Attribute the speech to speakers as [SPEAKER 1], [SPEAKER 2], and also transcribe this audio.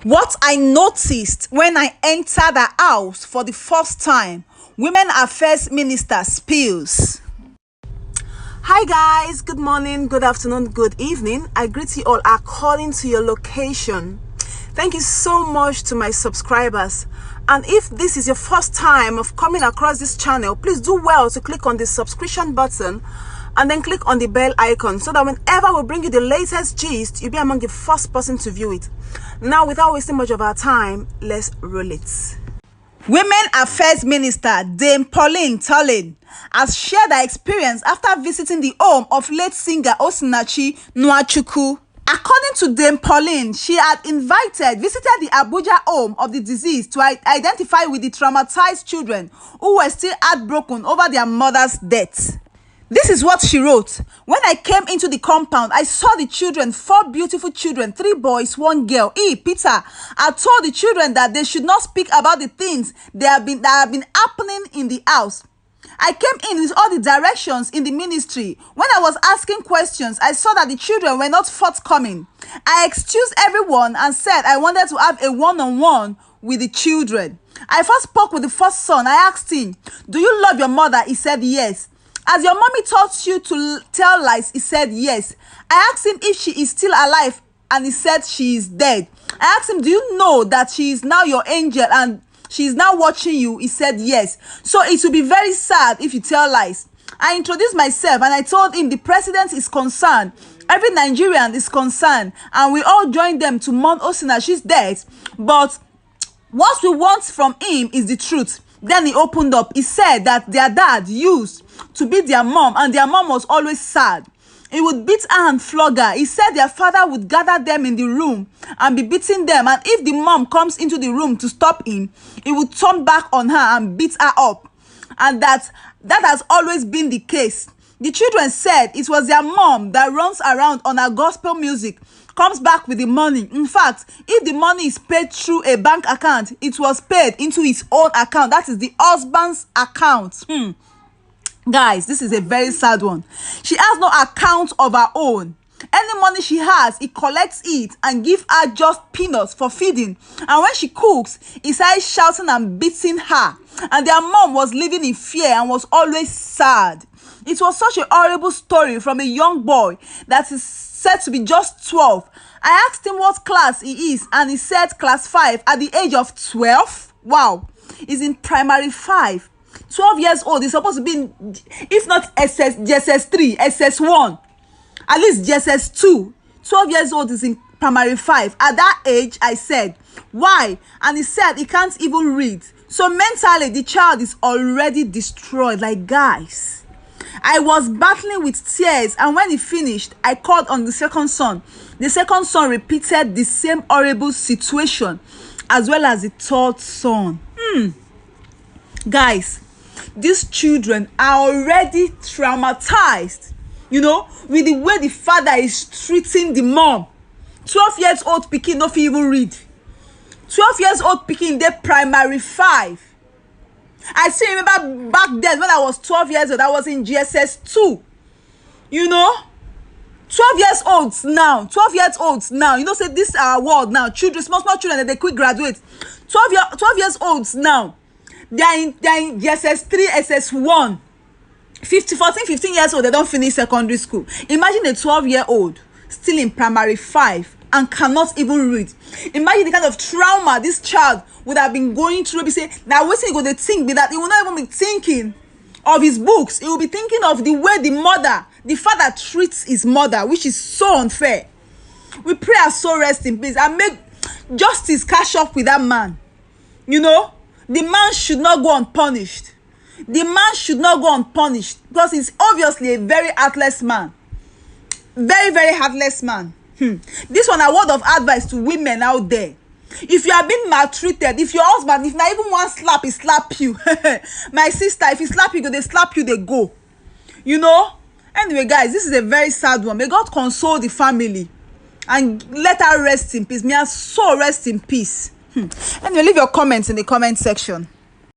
[SPEAKER 1] What I noticed when I entered the house for the first time, Women Affairs Minister spills. Hi guys, good morning, good afternoon, good evening. I greet you all according to your location. Thank you so much to my subscribers. And if this is your first time of coming across this channel, please do well to click on the subscription button and then click on the bell icon so that whenever we bring you the latest gist, you'll be among the first person to view it. Now, without wasting much of our time, let's roll it. Women Affairs Minister Dame Pauline Tulin has shared her experience after visiting the home of late singer Osinachi Nwachukwu. According to Dame Pauline, she had visited the Abuja home of the deceased to identify with the traumatized children who were still heartbroken over their mother's death. This is what she wrote. When I came into the compound, I saw the children, 4 beautiful children, 3 boys, 1 girl. Peter, I told the children that they should not speak about the things that have been happening in the house. I came in with all the directions in the ministry. When I was asking questions, I saw that the children were not forthcoming. I excused everyone and said I wanted to have a one-on-one with the children. I first spoke with the first son. I asked him, "Do you love your mother?" He said, "Yes." "As your mommy taught you to tell lies?" He said, "Yes." I asked him if she is still alive, and he said she is dead. I asked him, "Do you know that she is now your angel and she is now watching you?" He said, "Yes. So it will be very sad if you tell lies." I introduced myself and I told him the president is concerned, every Nigerian is concerned, and we all joined them to mourn Osinachi's death. But what we want from him is the truth. Then he opened up. He said that their dad used to beat their mom, and their mom was always sad. He would beat her and flog her. He said their father would gather them in the room and be beating them, and if the mom comes into the room to stop him, he would turn back on her and beat her up. And that has always been the case. The children said it was their mom that runs around on her gospel music, comes back with the money. In fact, if the money is paid through a bank account, it was paid into his own account. That is the husband's account. Guys, this is a very sad one. She has no account of her own. Any money she has, he collects it and gives her just peanuts for feeding. And when she cooks, he started shouting and beating her. And their mom was living in fear and was always sad. It was such a horrible story from a young boy that is said to be just 12. I asked him what class he is, and he said class 5 at the age of 12. Wow, he's in primary 5. 12 years old. He's supposed to be in, if not JSS3, SS1, at least JSS2. 12 years old is in primary 5. At that age, I said, why? And he said he can't even read. So mentally, the child is already destroyed. Like, guys, I was battling with tears, and when he finished, I called on the second son. The second son repeated the same horrible situation, as well as the third son. Guys, these children are already traumatized, with the way the father is treating the mom. 12 years old pikin no fit even read. 12 years old pikin dey primary 5. I still remember back then when I was 12 years old, I was in GSS2. 12 years olds now. 12 years olds now. Say this is our world now. Children, small children, they quick graduate. 12 years olds now. They are in GSS3, SS1. 14, 15 years old, they don't finish secondary school. Imagine a 12-year-old still in primary 5 and cannot even read. Imagine the kind of trauma this child would have been going through. Be say, now what's he going to think? Be that he will not even be thinking of his books. He will be thinking of the way the father treats his mother, which is so unfair. We pray her soul rest in peace and make justice catch up with that man. The man should not go unpunished. The man should not go unpunished because he's obviously a very heartless man. Very, very heartless man. This one a word of advice to women out there. If you are being maltreated, if your husband, if not even one slap, he slap you. My sister, if he slap you, they slap you, they go. Anyway, guys, this is a very sad one. May God console the family and let her rest in peace. May her soul rest in peace. Anyway, leave your comments in the comment section.